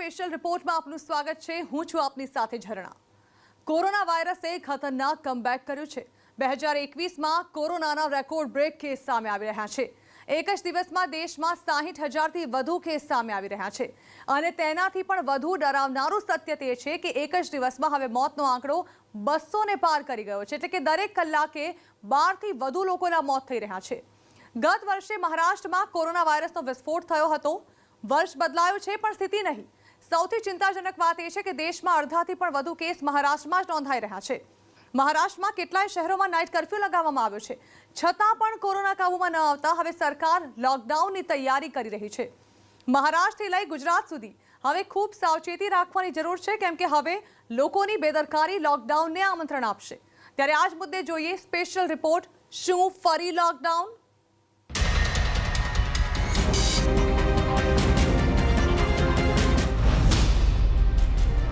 Special રિપોર્ટમાં આપનું સ્વાગત છે। હું છું આપની સાથે ઝરણા। કોરોના વાયરસે ખતરનાક કમબેક કર્યું છે। 2021માં કોરોનાના રેકોર્ડ બ્રેક કેસ સામે આવી રહ્યા છે। એક જ દિવસમાં દેશમાં 60,000થી વધુ કેસ સામે આવી રહ્યા છે અને તેનાથી પણ વધુ ડરાવનારું સત્ય તે છે કે એક જ દિવસમાં હવે મોતનો આંકડો 200ને પાર કરી ગયો છે, એટલે કે દરેક કલાકે 12થી વધુ લોકોના મોત થઈ રહ્યા છે। ગત વર્ષે મહારાષ્ટ્રમાં કોરોના વાયરસનો વિસ્ફોટ થયો હતો। વર્ષ બદલાયું છે પણ સ્થિતિ નહીં। સૌથી ચિંતાજનક વાત એ છે કે દેશમાં અડધાથી પણ વધુ કેસ મહારાષ્ટ્રમાં જ નોંધાઈ રહ્યા છે। મહારાષ્ટ્રમાં કેટલાય શહેરોમાં નાઇટ કર્ફ્યુ લગાવવામાં આવ્યો છે, છતાં પણ કોરોના કાબૂમાં ન આવતા હવે સરકાર લોકડાઉનની તૈયારી કરી રહી છે। મહારાષ્ટ્રથી લઈ ગુજરાત સુધી હવે ખૂબ સાવચેતી રાખવાની જરૂર છે, કેમ કે હવે લોકોની બેદરકારી લોકડાઉનને આમંત્રણ આપશે। ત્યારે આ જ મુદ્દે જોઈએ સ્પેશિયલ રિપોર્ટ। શું ફરી લોકડાઉન?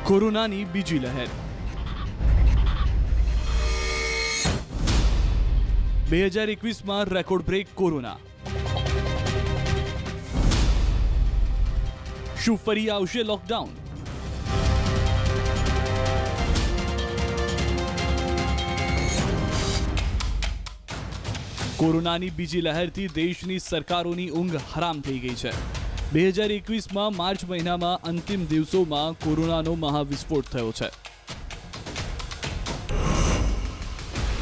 કોરોનાની બીજી લહેર 2021માં રેકોર્ડ બ્રેક કોરોના। શું ફરી આવશે લોકડાઉન? કોરોનાની બીજી લહેરથી દેશની સરકારોની ઊંઘ હરામ થઈ ગઈ છે। 2021માં માર્ચ મહિનામાં અંતિમ દિવસોમાં કોરોનાનો મહાવિસ્ફોટ થયો છે।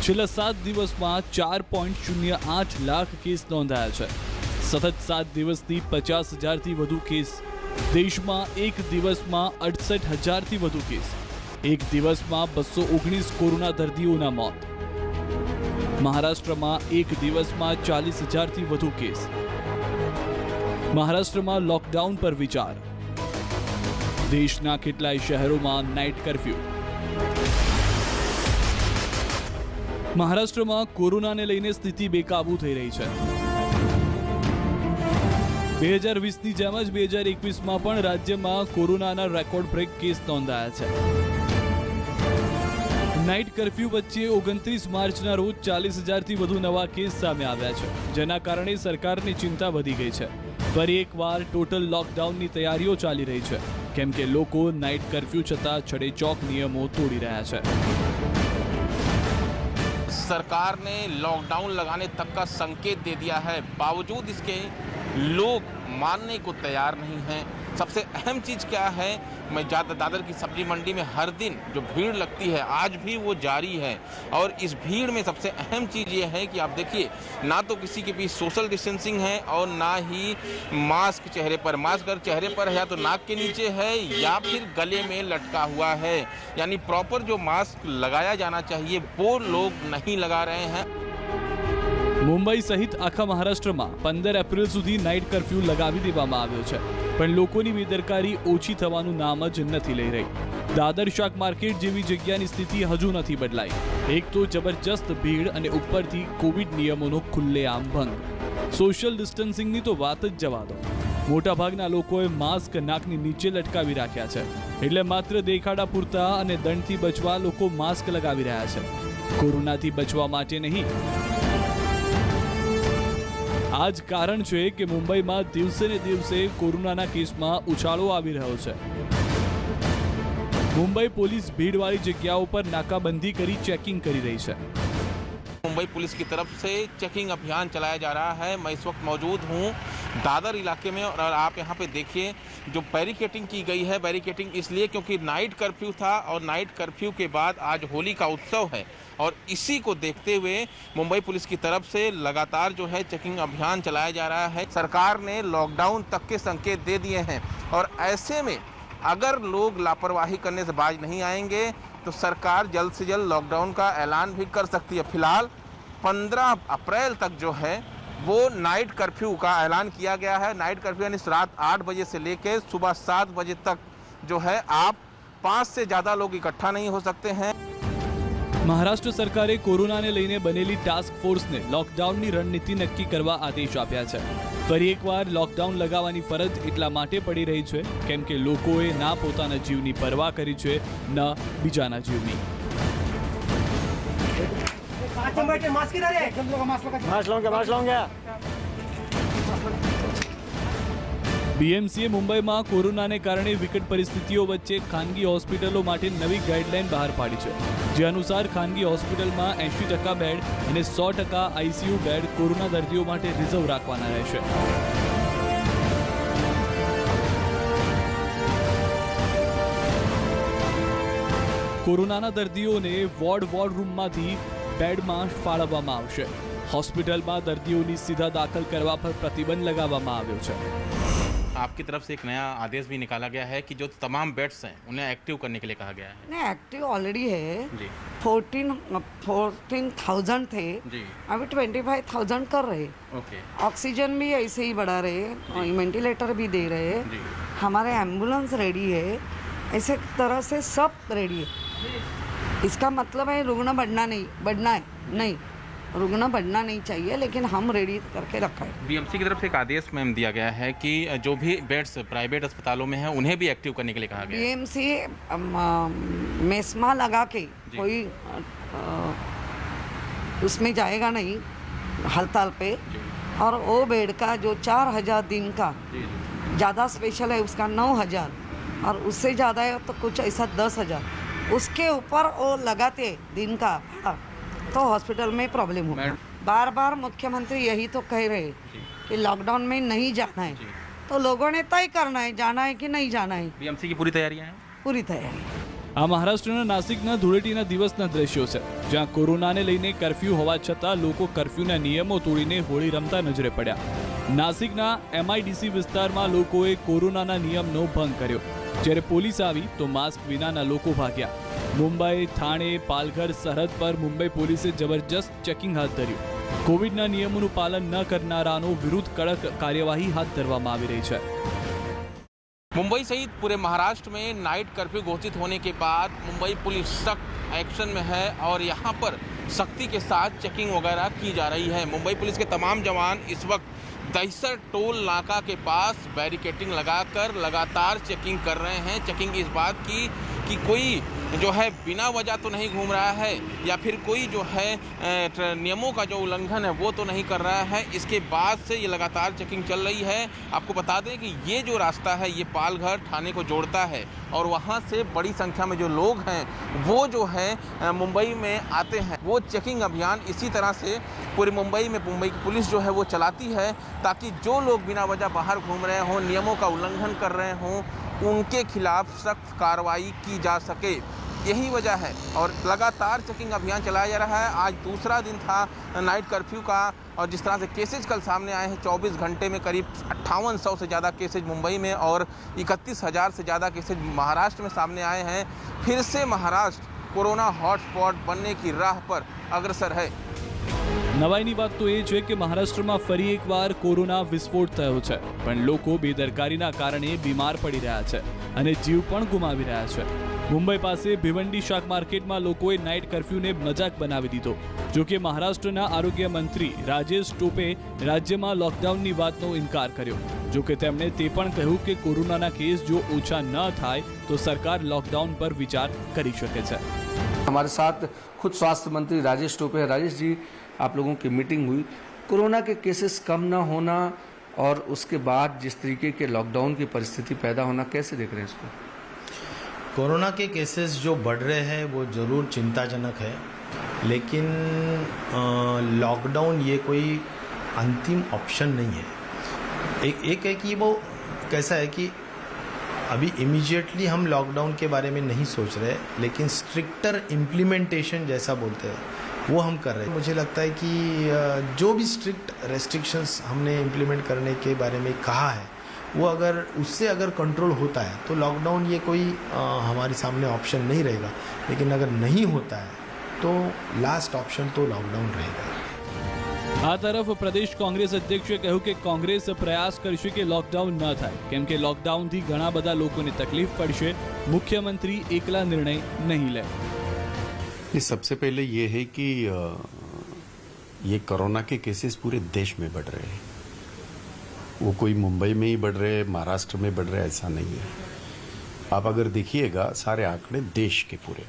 છેલ્લા 7 દિવસમાં 4.08 લાખ કેસ નોંધાયા છે। સતત 7 દિવસથી 50,000થી વધુ કેસ। દેશમાં એક દિવસમાં 68,000થી વધુ કેસ। એક દિવસમાં 219 કોરોના દર્દીઓના મોત। મહારાષ્ટ્રમાં એક દિવસમાં 40,000થી વધુ કેસ। મહારાષ્ટ્રમાં લોકડાઉન પર વિચાર। દેશના કેટલાય શહેરોમાં નાઇટ કર્ફ્યુ। મહારાષ્ટ્રમાં કોરોનાને લઈને સ્થિતિ બેકાબૂ થઈ રહી છે। 2020ની જેમ જ 2021માં પણ રાજ્યમાં કોરોનાના રેકોર્ડ બ્રેક કેસ નોંધાયા છે। નાઇટ કર્ફ્યુ વચ્ચે 29 માર્ચના રોજ 40,000થી વધુ નવા કેસ સામે આવ્યા છે, જેના કારણે સરકારની ચિંતા વધી ગઈ છે। ફરી એકવાર ટોટલ લોકડાઉનની તૈયારીઓ ચાલી રહી છે, કેમ કે લોકો નાઇટ કર્ફ્યू છતાં છડેચોક નિયમો તોડી રહ્યા છે। सरकार ने लॉकडाउन लगाने तक का संकेत दे दिया है, बावजूद इसके लोग मानने को तैयार नहीं हैं। सबसे अहम चीज़ क्या है, मैं दादर की सब्जी मंडी में हर दिन जो भीड़ लगती है आज भी वो जारी है। और इस भीड़ में सबसे अहम चीज़ ये है कि आप देखिए, ना तो किसी के बीच सोशल डिस्टेंसिंग है और ना ही मास्क चेहरे पर। मास्क अगर चेहरे पर है या तो नाक के नीचे है या फिर गले में लटका हुआ है, यानी प्रॉपर जो मास्क लगाया जाना चाहिए वो लोग नहीं लगा रहे हैं। મુંબઈ સહિત આખા મહારાષ્ટ્રમાં 15 એપ્રિલ સુધી નાઇટ કર્ફ્યુ લગાવી દેવામાં આવ્યો છે, પણ લોકોની બેદરકારી ઓછી થવાનું નામ જ નથી લઈ રહી। દાદર શાક માર્કેટ જેવી જગ્યાની સ્થિતિ હજુ નથી બદલાઈ। એક તો જબરજસ્ત ભીડ અને ઉપરથી કોવિડ નિયમોનો ખુલ્લેઆમ ભંગ। સોશિયલ ડિસ્ટન્સિંગની તો વાત જ જવા દો। મોટાભાગના લોકોએ માસ્ક નાકની નીચે લટકાવી રાખ્યા છે, એટલે માત્ર દેખાડા પૂરતા અને દંડથી બચવા લોકો માસ્ક લગાવી રહ્યા છે, કોરોનાથી બચવા માટે નહીં। આ જ કારણ છે કે મુંબઈમાં દિવસે ને દિવસે કોરોનાના કેસમાં ઉછાળો આવી રહ્યો છે। મુંબઈ પોલીસ ભીડવાળી જગ્યાઓ પર નાકાબંધી કરી ચેકિંગ કરી રહી છે। मुंबई पुलिस की तरफ से चेकिंग अभियान चलाया जा रहा है। मैं इस वक्त मौजूद हूँ दादर इलाके में और आप यहाँ पे देखिए जो बैरिकेटिंग की गई है, बैरिकेटिंग इसलिए क्योंकि नाइट कर्फ्यू था और नाइट कर्फ्यू के बाद आज होली का उत्सव है और इसी को देखते हुए मुंबई पुलिस की तरफ से लगातार जो है चेकिंग अभियान चलाया जा रहा है। सरकार ने लॉकडाउन तक के संकेत दे दिए हैं और ऐसे में अगर लोग लापरवाही करने से बाज नहीं आएंगे तो सरकार जल्द से जल्द लॉकडाउन का ऐलान भी कर सकती है। फिलहाल 15 अप्रैल तक जो है वो नाइट कर्फ्यू का ऐलान किया गया है। नाइट कर्फ्यू यानी रात 8 बजे से लेकर सुबह 7 बजे तक जो है आप 5 से ज़्यादा लोग इकट्ठा नहीं हो सकते हैं। મહારાષ્ટ્ર સરકારે કોરોનાને લઈને બનેલી ટાસ્ક ફોર્સને લોકડાઉનની રણનીતિ નક્કી કરવા આદેશ આપ્યા છે। ફરી એકવાર લોકડાઉન લગાવવાની ફરજ એટલા માટે પડી રહી છે કેમ કે લોકોએ ના પોતાના જીવની પરવા કરી છે, ન બીજાના જીવની। બીએમસીએ મુંબઈમાં કોરોનાને કારણે વિકટ પરિસ્થિતિઓ વચ્ચે ખાનગી હોસ્પિટલો માટે નવી ગાઈડલાઈન બહાર પાડી છે, જે અનુસાર ખાનગી હોસ્પિટલમાં 80% બેડ અને 100% આઈસીયુ બેડ કોરોના દર્દીઓ માટે રિઝર્વ રાખવાના રહેશે. કોરોનાના દર્દીઓને વોર્ડ રૂમમાંથી બેડમાં ફાળવવામાં આવશે. હોસ્પિટલમાં દર્દીઓની સીધા દાખલ કરવા પર પ્રતિબંધ લગાવવામાં આવ્યો છે. आपकी तरफ से एक नया आदेश भी निकाला गया है कि जो तमाम बेड्स हैं उन्हें एक्टिव करने के लिए कहा गया है. नहीं, एक्टिव ऑलरेडी है जी 14,000 थे, जी अभी 25,000 कर रहे. ओके ऑक्सीजन भी ऐसे ही बढ़ा रहे, वेंटिलेटर भी दे रहे, जी हमारे एम्बुलेंस रेडी है, ऐसे तरह से सब रेडी है. इसका मतलब है रुग्ण बढ़ना है नहीं, रुग्ण बढ़ना नहीं चाहिए, लेकिन हम रेडी करके रखा है. बीएमसी की तरफ से एक आदेश मैम दिया गया है कि जो भी बेड्स प्राइवेट अस्पतालों में हैं उन्हें भी एक्टिव करने के लिए कहा गया है. बीएमसी मेस्मा लगा के कोई उसमें जाएगा नहीं हड़ताल पे. और वो बेड का जो 4,000 दिन का जी ज़्यादा स्पेशल है उसका 9,000, और उससे ज़्यादा है तो कुछ ऐसा 10,000, उसके ऊपर वो लगाते दिन का भाड़ा तो हॉस्पिटल में प्रॉब्लम होगा. बार बार मुख्यमंत्री यही तो कह रहे कि लॉकडाउन में नहीं जाना है, तो लोगों ने तय करना है जाना है कि नहीं जाना है. बीएमसी की पूरी तैयारियां हैं. पूरी तैयारी. આ મહારાષ્ટ્રના નાસિકના ધૂળેટીના દિવસના દ્રશ્યો છે, જ્યાં કોરોનાને લઈને કર્ફ્યુ હોવા છતાં લોકો કર્ફ્યુના નિયમો તોડીને હોળી રમતા નજરે પડ્યા. નાસિકના MIDC વિસ્તારમાં લોકોએ કોરોનાના નિયમનો ભંગ કર્યો, જ્યારે પોલીસ આવી તો માસ્ક વિનાના લોકો ભાગ્યા. મુંબઈ, થાણે, પાલઘર સરહદ પર મુંબઈ પોલીસે જબરજસ્ત ચેકિંગ હાથ ધર્યું. કોવિડના નિયમોનું પાલન ન કરનારાનો વિરુદ્ધ કડક કાર્યવાહી હાથ ધરવામાં આવી રહી છે. मुंबई सहित पूरे महाराष्ट्र में नाइट कर्फ्यू घोषित होने के बाद मुंबई पुलिस सख्त एक्शन में है और यहाँ पर सख्ती के साथ चेकिंग वगैरह की जा रही है. मुंबई पुलिस के तमाम जवान इस वक्त दहिसर टोल नाका के पास बैरिकेटिंग लगाकर लगातार चेकिंग कर रहे हैं. चेकिंग इस बात की कि कोई जो है बिना वजह तो नहीं घूम रहा है या फिर कोई जो है नियमों का जो उल्लंघन है वो तो नहीं कर रहा है. इसके बाद से ये लगातार चेकिंग चल रही है. आपको बता दें कि ये जो रास्ता है ये पालघर थाने को जोड़ता है और वहाँ से बड़ी संख्या में जो लोग हैं वो जो है मुंबई में आते हैं. वो चेकिंग अभियान इसी तरह से पूरी मुंबई में मुंबई की पुलिस जो है वो चलाती है, ताकि जो लोग बिना वजह बाहर घूम रहे हों, नियमों का उल्लंघन कर रहे हों, उनके खिलाफ सख्त कार्रवाई की जा सके. यही वजह है और लगातार चेकिंग अभियान चलाया जा रहा है. आज दूसरा दिन था नाइट कर्फ्यू का और जिस तरह से केसेज कल सामने आए हैं, 24 घंटे में करीब 5800 से ज़्यादा केसेज मुंबई में और 31,000 से ज़्यादा केसेज महाराष्ट्र में सामने आए हैं. फिर से महाराष्ट्र कोरोना हॉटस्पॉट बनने की राह पर अग्रसर है. નવાઈની વાત તો એ છે કે મહારાષ્ટ્રમાં ફરી એકવાર કોરોના વિસ્ફોટ થયો છે, પણ લોકો બેદરકારીના કારણે બીમાર પડી રહ્યા છે અને જીવ પણ ગુમાવી રહ્યા છે. મુંબઈ પાસે ભિવંડી શાક માર્કેટમાં લોકોએ નાઇટ કર્ફ્યુને મજાક બનાવી દીધો. જો કે મહારાષ્ટ્રના આરોગ્ય મંત્રી રાજેશ ટોપે રાજ્યમાં લોકડાઉનની વાતનો ઇનકાર કર્યો. જો કે તેમણે તે પણ કહ્યું કે કોરોનાના કેસ જો ઓછા ન થાય તો સરકાર લોકડાउन पर विचार કરી શકે છે. हमारे साथ खुद स्वास्थ्य मंत्री राजेश टोपे हैं. राजेश जी, आप लोगों की मीटिंग हुई, कोरोना के केसेस कम न होना और उसके बाद जिस तरीके के लॉकडाउन की परिस्थिति पैदा होना, कैसे देख रहे हैं इसको? कोरोना के केसेस जो बढ़ रहे हैं वो ज़रूर चिंताजनक है, लेकिन लॉकडाउन ये कोई अंतिम ऑप्शन नहीं है. एक है कि वो कैसा है कि अभी इमीडिएटली हम लॉकडाउन के बारे में नहीं सोच रहे, लेकिन स्ट्रिक्टर इम्प्लीमेंटेशन जैसा बोलते हैं वो हम कर रहे हैं. मुझे लगता है कि जो भी स्ट्रिक्ट रेस्ट्रिक्शंस हमने इम्प्लीमेंट करने के बारे में कहा है वो अगर उससे अगर कंट्रोल होता है तो लॉकडाउन ये कोई हमारे सामने ऑप्शन नहीं रहेगा. लेकिन अगर नहीं होता है तो लास्ट ऑप्शन तो लॉकडाउन रहेगा. આ તરફ પ્રદેશ કોંગ્રેસ અધ્યક્ષે કહ્યું કે કોંગ્રેસ પ્રયાસ કરશે કે લોકડાઉન ન થાય, કેમ કે લોકડાઉનથી ઘણા બધા લોકોને તકલીફ પડશે. મુખ્યમંત્રી એકલા નિર્ણય નહીં લે. सबसे पहले ये है कि ये कोरोना के केसेस पूरे देश में बढ़ रहे हैं. वो कोई मुंबई में ही बढ़ रहे हैं, महाराष्ट्र में बढ़ रहे हैं, ऐसा नहीं है. आप अगर देखिएगा सारे आंकड़े देश के पूरे,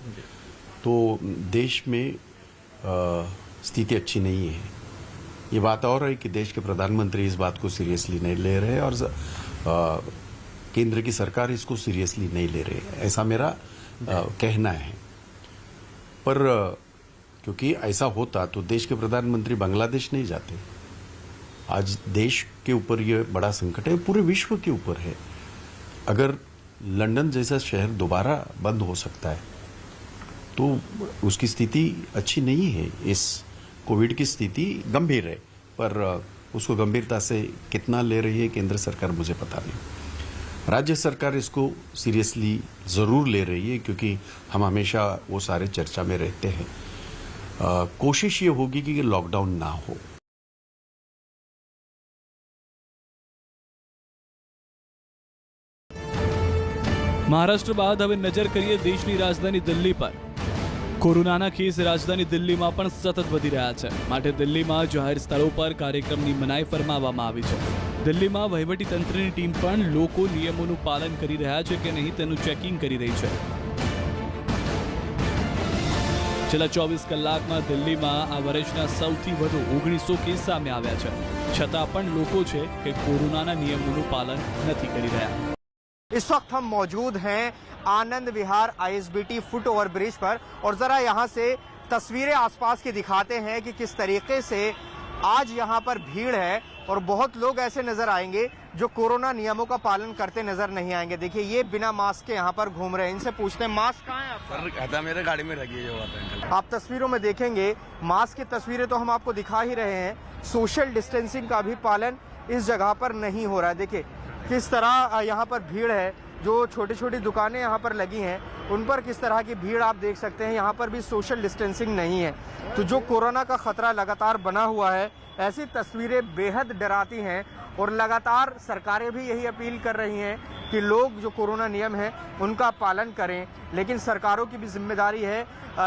तो देश में स्थिति अच्छी नहीं है. ये बात और है कि देश के प्रधानमंत्री इस बात को सीरियसली नहीं ले रहे और केंद्र की सरकार इसको सीरियसली नहीं ले रहे, ऐसा मेरा कहना है। पर क्योंकि ऐसा होता तो देश के प्रधानमंत्री बांग्लादेश नहीं जाते। आज देश के ऊपर ये बड़ा संकट है, पूरे विश्व के ऊपर है। अगर लंदन जैसा शहर दोबारा बंद हो सकता है तो उसकी स्थिति अच्छी नहीं है। इस कोविड की स्थिति गंभीर है, पर उसको गंभीरता से कितना ले रही है केंद्र सरकार मुझे पता नहीं। राज्य सरकार इसको सीरियसली जरूर ले रही है, क्योंकि हम हमेशा वो सारे चर्चा में रहते हैं। कोशिश ये होगी कि लॉकडाउन ना हो। મહારાષ્ટ્ર બાદ હવે નજર કરીએ દેશની રાજધાની દિલ્હી પર। કોરોનાના કેસ રાજધાની દિલ્હીમાં પણ સતત વધી રહ્યા છે, માટે દિલ્હીમાં જાહેર સ્થળો પર કાર્યક્રમની મનાઈ ફરમાવવામાં આવી છે। દિલ્હીમાં વહીવટી તંત્રની ટીમ પણ લોકો નિયમોનું પાલન કરી રહ્યા છે કે નહીં તેનું ચેકિંગ કરી રહી છે। છેલ્લા 24 કલાકમાં દિલ્હીમાં આ વર્ષના સૌથી વધુ 1900 કેસ સામે આવ્યા છે, છતાં પણ લોકો છે કે કોરોનાના નિયમોનું પાલન નથી કરી રહ્યા। इस वक्त हम मौजूद हैं Anand Vihar ISBT foot over bridge पर और जरा यहां से तस्वीरें आसपास की दिखाते हैं कि किस तरीके से आज यहां पर भीड़ है और बहुत लोग ऐसे नजर आएंगे जो कोरोना नियमों का पालन करते नजर नहीं आएंगे। देखिए ये बिना मास्क के यहां पर घूम रहे हैं, इनसे पूछते हैं मास्क कहाँ है आपका? कहता मेरे गाड़ी में लगी है जो बात है। आप तस्वीरों में देखेंगे मास्क की तस्वीरें तो हम आपको दिखा ही रहे हैं, सोशल डिस्टेंसिंग का भी पालन इस जगह पर नहीं हो रहा है। देखिए किस तरह यहाँ पर भीड़ है, जो छोटी छोटी दुकानें यहाँ पर लगी हैं उन पर किस तरह की भीड़ आप देख सकते हैं। यहाँ पर भी सोशल डिस्टेंसिंग नहीं है, तो जो कोरोना का खतरा लगातार बना हुआ है, ऐसी तस्वीरें बेहद डराती हैं और लगातार सरकारें भी यही अपील कर रही हैं कि लोग जो कोरोना नियम है उनका पालन करें। लेकिन सरकारों की भी जिम्मेदारी है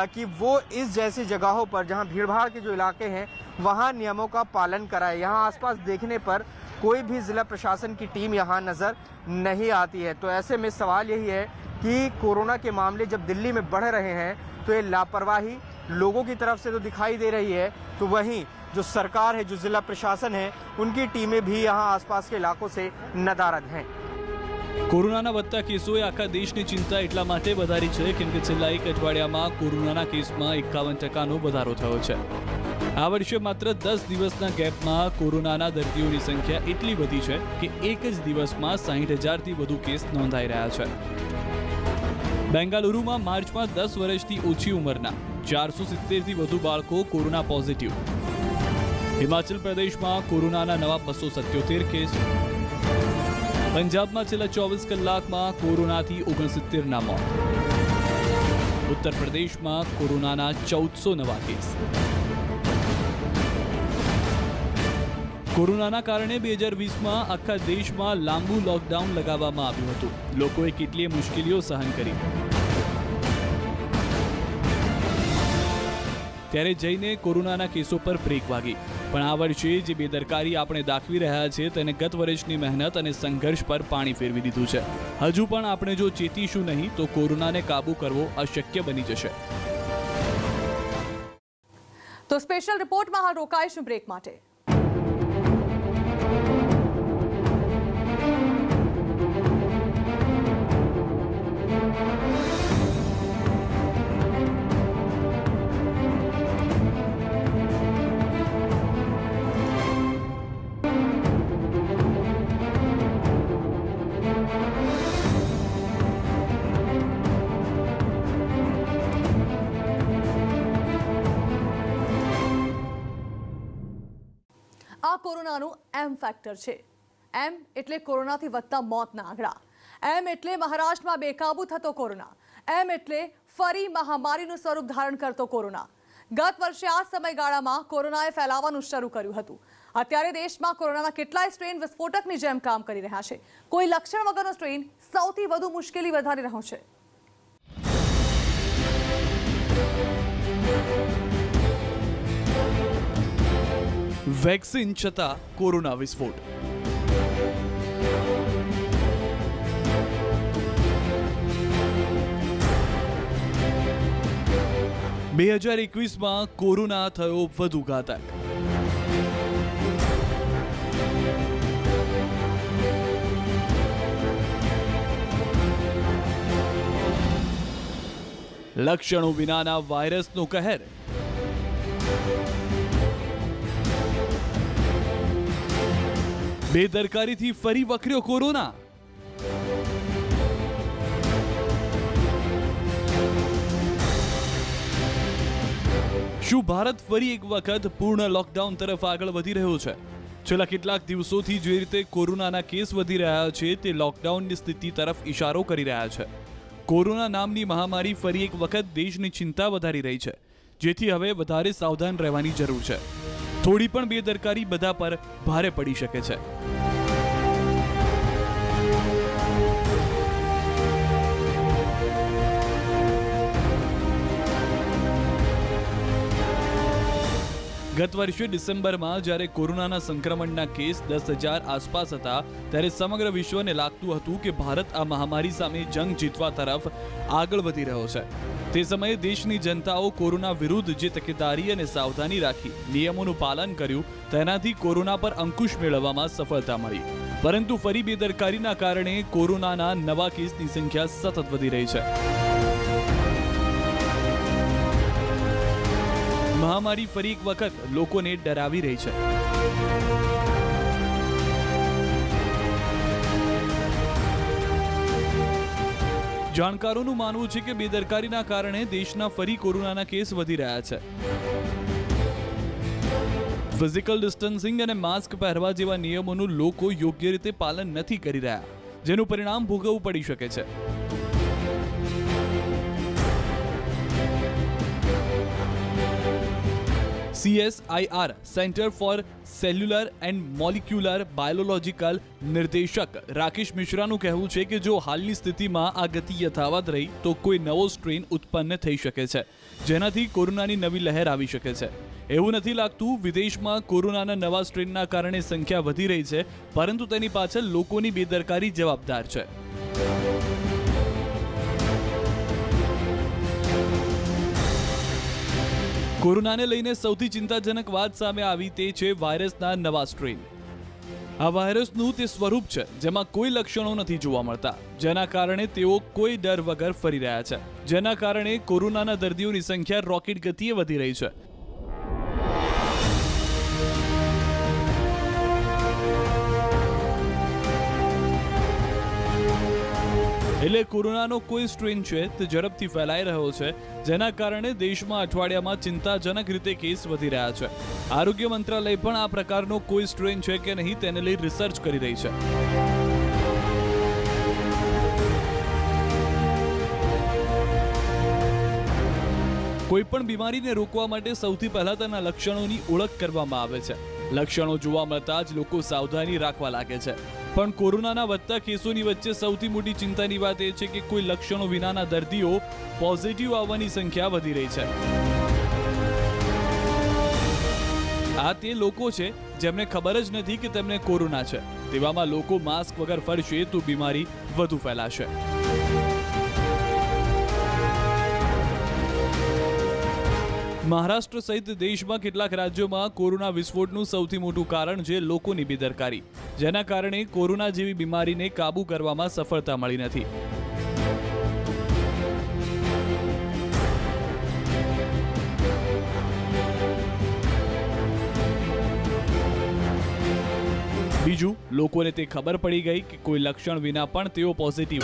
कि वो इस जैसी जगहों पर जहाँ भीड़ भाड़ के जो इलाके हैं वहाँ नियमों का पालन कराए। यहाँ आसपास देखने पर कोई भी जिला प्रशासन की टीम यहाँ नजर नहीं आती है। तो ऐसे में सवाल यही है कि कोरोना के मामले जब दिल्ली में बढ़ रहे हैं तो ये लापरवाही लोगों की तरफ से तो दिखाई दे रही है, तो वहीं जो सरकार है, जो जिला प्रशासन है, उनकी टीमें भी यहाँ आसपास के इलाकों से नदारद हैं। કોરોનાના વધતા કેસોએ આખા દેશની ચિંતા એટલા માટે વધારી છે કેમ કે છેલ્લા એક અઠવાડિયામાં કોરોનાના કેસમાં 51% વધારો થયો છે। આ વર્ષે માત્ર 10 દિવસના ગેપમાં કોરોનાના દર્દીઓની સંખ્યા એટલી વધી છે કે એક જ દિવસમાં 60,000થી વધુ કેસ નોંધાઈ રહ્યા છે। બેંગાલુરુમાં માર્ચમાં 10 વર્ષથી ઓછી ઉંમરના 470થી વધુ બાળકો કોરોના પોઝિટિવ। હિમાચલ પ્રદેશમાં કોરોનાના નવા 277 કેસ। પંજાબમાં છેલ્લા 24 કલાકમાં કોરોનાથી 69ના મોત। ઉત્તર પ્રદેશમાં કોરોનાના 1400 નવા કેસ। કોરોનાના કારણે 2020માં આખા દેશમાં લાંબુ લોકડાઉન લગાવવામાં આવ્યું હતું। લોકોએ કેટલીય મુશ્કેલીઓ સહન કરી, ત્યારે જઈને કોરોનાના કેસો પર બ્રેક વાગી। પણ આ વર્ષે જે બેદરકારી આપણે દાખવી રહ્યા છે તેને ગત વર્ષની મહેનત અને સંઘર્ષ પર પાણી ફેરવી દીધું છે। હજુ પણ આપણે જો ચેતીશું નહીં તો કોરોનાને કાબૂ કરવો અશક્ય બની જશે। તો સ્પેશિયલ રિપોર્ટમાં હાલ રોકાઈશું બ્રેક માટે। આ કોરોનાનું એમ ફેક્ટર છે। એમ એટલે કોરોનાથી વધતા મોતના આંકડા। એમ એટલે મહારાષ્ટ્રમાં બેકાબુ થતો કોરોના। એમ એટલે ફરી મહામારીનું સ્વરૂપ ધારણ કરતો કોરોના। ગત વર્ષે આ સમયગાળામાં કોરોનાએ ફેલાવાનું શરૂ કર્યું હતું। અત્યારે દેશમાં કોરોનાના કેટલાય સ્ટ્રેન વિસ્ફોટકની જેમ કામ કરી રહ્યા છે। કોઈ લક્ષણ વગરનો સ્ટ્રેન સૌથી વધુ મુશ્કેલી વધારી રહ્યો છે। વેક્સિન છતાં કોરોના વિસ્ફોટ। 2021માં કોરોના થયો વધુ ઘાતક। લક્ષણો વિનાના વાયરસનો કહેર. બેદરકારીથી ફરી વકર્યો કોરોના. શું ભારત ફરી એક વખત પૂર્ણ લોકડાઉન તરફ આગળ વધી રહ્યો છે? છેલ્લા કેટલાક દિવસોથી જે રીતે કોરોનાના કેસ વધી રહ્યા છે તે લોકડાઉનની સ્થિતિ તરફ ઇશારો કરી રહ્યા છે. કોરોના નામની મહામારી ફરી એક વખત દેશની ચિંતા વધારી રહી છે, જેથી હવે વધારે સાવધાન રહેવાની જરૂર છે. થોડી પણ બેદરકારી બધા પર ભારે પડી શકે છે. ગત વર્ષે ડિસેમ્બરમાં જ્યારે કોરોનાના સંક્રમણના કેસ 10,000 આસપાસ હતા, ત્યારે સમગ્ર વિશ્વને લાગતું હતું કે ભારત આ મહામારી સામે જંગ જીતવા તરફ આગળ વધી રહ્યો છે. તે સમયે દેશની જનતાઓ કોરોના વિરુદ્ધ જે તકેદારી અને સાવધાની રાખી નિયમોનું પાલન કર્યું, તેનાથી કોરોના પર અંકુશ મેળવવામાં સફળતા મળી. પરંતુ ફરી બેદરકારીના કારણે કોરોનાના નવા કેસની સંખ્યા સતત વધી રહી છે. મહામારી ફરી એક વખત લોકોને ડરાવી રહી છે. જાણકારોનું માનવું છે કે બેદરકારીના કારણે દેશના ફરી કોરોનાના કેસ વધી રહ્યા છે. ફિઝિકલ ડિસ્ટન્સિંગ અને માસ્ક પહેરવા જેવા નિયમોનું લોકો યોગ્ય રીતે પાલન નથી કરી રહ્યા, જેનું પરિણામ ભોગવવું પડી શકે છે. CSIR centre for cellular and molecular biological નિર્દેશક રાકેશ મિશ્રાનું કહેવું છે કે જો હાલની સ્થિતિમાં આ ગતિ યથાવત રહી તો કોઈ નવો સ્ટ્રેન ઉત્પન્ન થઈ શકે છે, જેનાથી કોરોનાની નવી લહેર આવી શકે છે. એવું નથી લાગતું વિદેશમાં કોરોનાના નવા સ્ટ્રેનના કારણે સંખ્યા વધી રહી છે, પરંતુ તેની પાછળ લોકોની બેદરકારી જવાબદાર છે. કોરોનાને લઈને સૌથી ચિંતાજનક વાત સામે આવી તે છે વાયરસના નવા સ્ટ્રેન. આ વાયરસનું તે સ્વરૂપ છે જેમાં કોઈ લક્ષણો નથી જોવા મળતા, જેના કારણે તેઓ કોઈ ડર વગર ફરી રહ્યા છે, જેના કારણે કોરોનાના દર્દીઓની સંખ્યા રોકેટ ગતિએ વધી રહી છે. એટલે કોરોનાનો કોઈ સ્ટ્રેન છે તે ઝડપથી ફેલાઈ રહ્યો છે, જેના કારણે દેશમાં અઠવાડિયામાં ચિંતાજનક રીતે કેસ વધી રહ્યા છે. આરોગ્ય મંત્રાલય પણ આ પ્રકારનો કોઈ સ્ટ્રેન છે કે નહીં તેને લઈ રિસર્ચ કરી રહી છે. કોઈ પણ બીમારીને રોકવા માટે સૌથી પહેલા તેના લક્ષણોની ઓળખ કરવામાં આવે છે. લક્ષણો જોવા મળતા જ લોકો સાવધાની રાખવા લાગે છે. પણ કોરોનાના વધતા કેસોની વચ્ચે સૌથી મોટી ચિંતાની વાત એ છે કે કોઈ લક્ષણો વિનાના દર્દીઓ પોઝિટિવ આવવાની સંખ્યા વધી રહી છે. આ તે લોકો છે જેમને ખબર જ નથી કે તેમને કોરોના છે. તેવામાં લોકો માસ્ક વગર ફરશે તો બીમારી વધુ ફેલાશે. મહારાષ્ટ્ર સહિત દેશમાં કેટલાક રાજ્યોમાં કોરોના વિસ્ફોટનું સૌથી મોટું કારણ છે લોકોની બેદરકારી, જેના કારણે કોરોના જેવી બીમારીને કાબૂ કરવામાં સફળતા મળી નથી. બીજું, લોકોને તે ખબર પડી ગઈ કે કોઈ લક્ષણ વિના પણ તેઓ પોઝિટિવ